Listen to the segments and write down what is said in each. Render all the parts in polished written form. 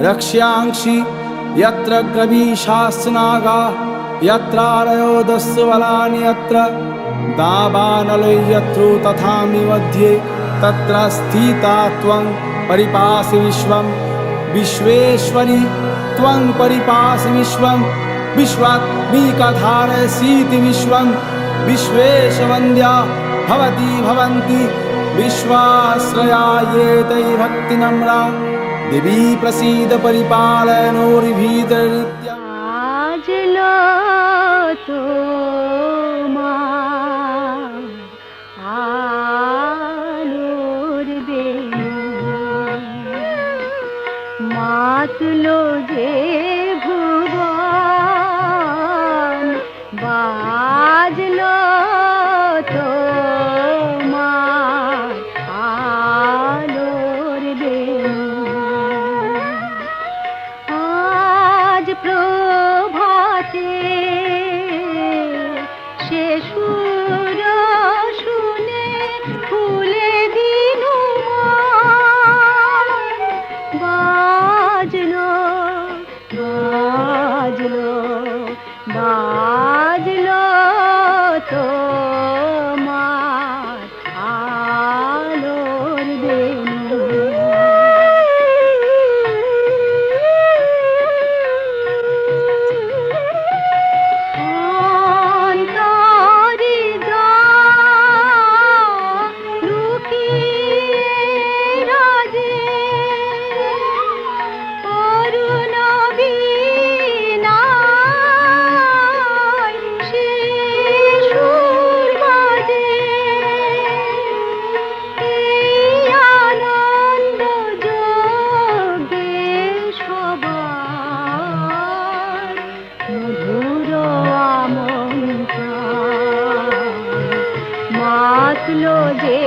रक्ष्यांसि यत्र गवीशास्नागा यत्रारयो दस्युबलानि यत्र दावानलै यत्रो तथामि मध्ये तत्र स्थिता त्वं परिपासि विश्वं विश्वेश्वरी त्वं परिपासि विश्वं विश्वात्मिकधारयसीति विश्वं विश्वेशवन्द्या भवती भवन्ति विश्वाश्रया ये तै भक्तिनम्रा देवी प्रसीद परिपालयनोर्भीतनित्या आज लो তোমার আলোর বেনু মাতলো যে ভুবন বাজলো তোমার আলোর বেনু আজ প্রভাতে সে সুর শুনে ফুলে দিনু বাজলো বাজলো বাজলো তোমার আলোর বেনু মাতলো যে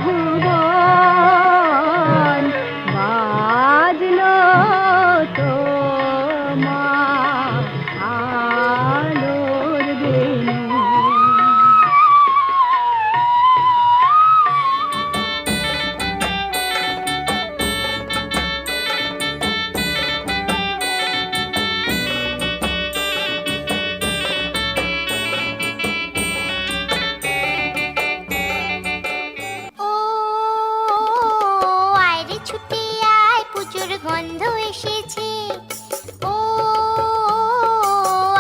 ভুবন বাজলো তোমার আলোর বেনু গন্ধ এসেছে ও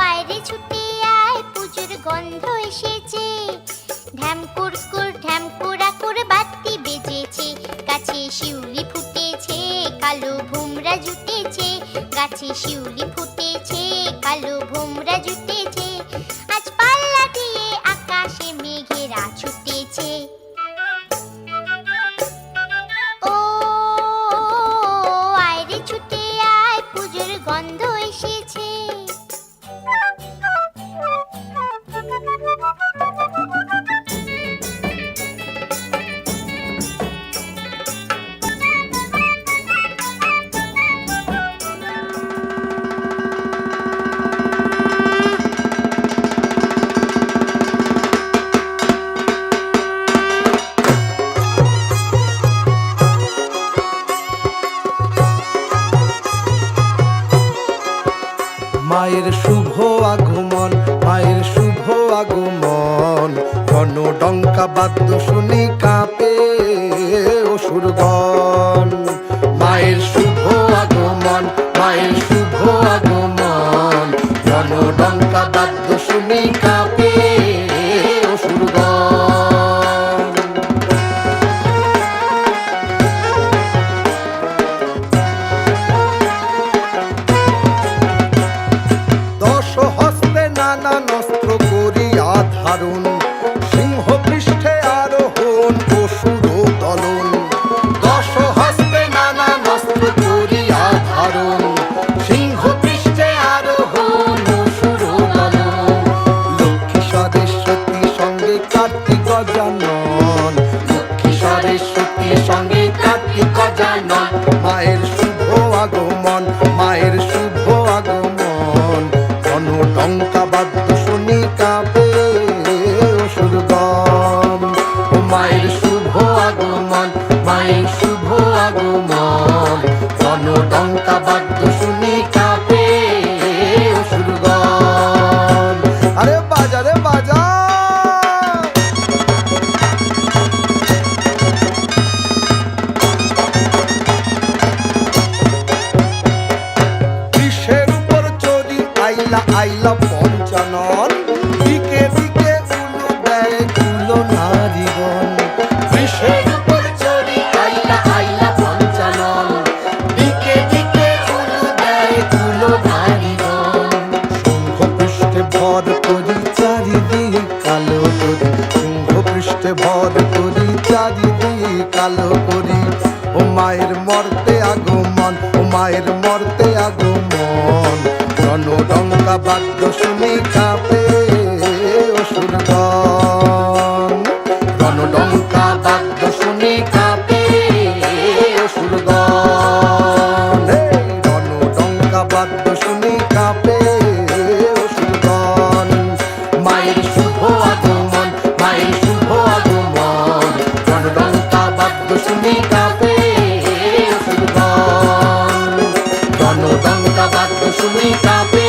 আয়রে ছুটে আয় পুজোর গন্ধ এসেছে ঢ্যাম কুরকুর ঢ্যাম কুড়াকুর বাতি বেজেছে গাছে শিউলি ফুটেছে কালো ভোমরা জুটেছে গাছে শিউলি ফুটেছে কালো ভোমরা জুটেছে আজ পাল্লা দিয়ে আকাশে মেঘেরা ছুটেছে গন্ধ এসেছে মায়ের শুভ আগমন মায়ের শুভ আগমন গণডঙ্কা বাদ্য শুনি কাঁপে অসুরগণ মায়ের শুভ আগমন মায়ের শুভ আগমন গণডঙ্কা বাদ্য শুনি কাঁপে অসুরগণ ধারণ সিংহ পৃষ্ঠে আরোহণ অসুর দলন দশ হস্তে নানা অস্ত্র করিয়া ধারণ সিংহ পৃষ্ঠে আরোহণ অসুর দলন লক্ষ্মী সরস্বতী সঙ্গে কার্তিক গজানন লক্ষ্মী সরস্বতী সঙ্গে কার্তিক গজানন মায়ের শুভ আগমন মায়ের শুভ আগমন গণডঙ্কা বাদ্য শুনি কাঁপে মায়ের শুভ আগমন মায়ের শুভ আগমন গণডঙ্কা বাদ্য করি, ও মায়ের মর্তে আগমন, ও মায়ের মর্তে আগমন। রণডঙ্কা বাদ্য শুনি কাঁপে অসুরগণ, রণডঙ্কা বাদ্য শুনি কাঁপে অসুরগণ। রণডঙ্কা বাদ্য শুনি কাঁপে অসুরগণ। মায়ের শুভ আগমন, মায়ের শুভ আগমন। রণডঙ্কা বাদ্য শুনি কাঁপে অসুরগণ, রণডঙ্কা বাদ্য শুনি কাঁপে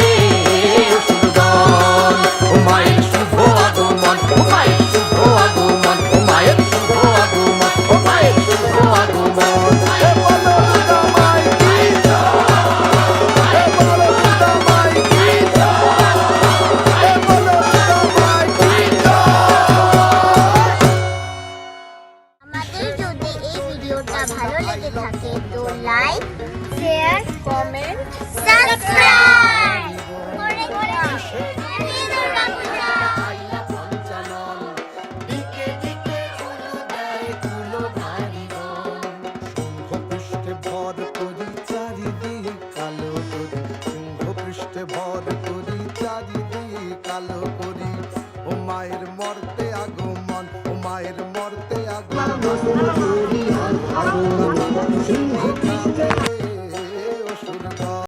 অসুরগণ। ও মায়ের শুভ আগমন, ও মায়ের শুভ আগমন, ও মায়ের শুভ আগমন, ও মায়ের শুভ আগমন। এ বলো দুর্গা মাই কি জয়, এ বলো দুর্গা মাই কি জয়, এ বলো দুর্গা মাই কি জয়। আমাদের যদি এই ভিডিওটা ভালো লেগে থাকে তো লাইক, শেয়ার, কমেন্ট, সাবস্ক্রাইব করে দিন। দুর্গাপূজা পঞ্চানন দিকে দিকে উলু দেয় কুলধারীগণ। সিংহ পৃষ্ঠে ভর করি চারিদিক কালো করি, সিংহ পৃষ্ঠে ভর করি চারিদিক কালো করি। ও মায়ের মর্তে আগমন, ও মায়ের মর্তে আগমন।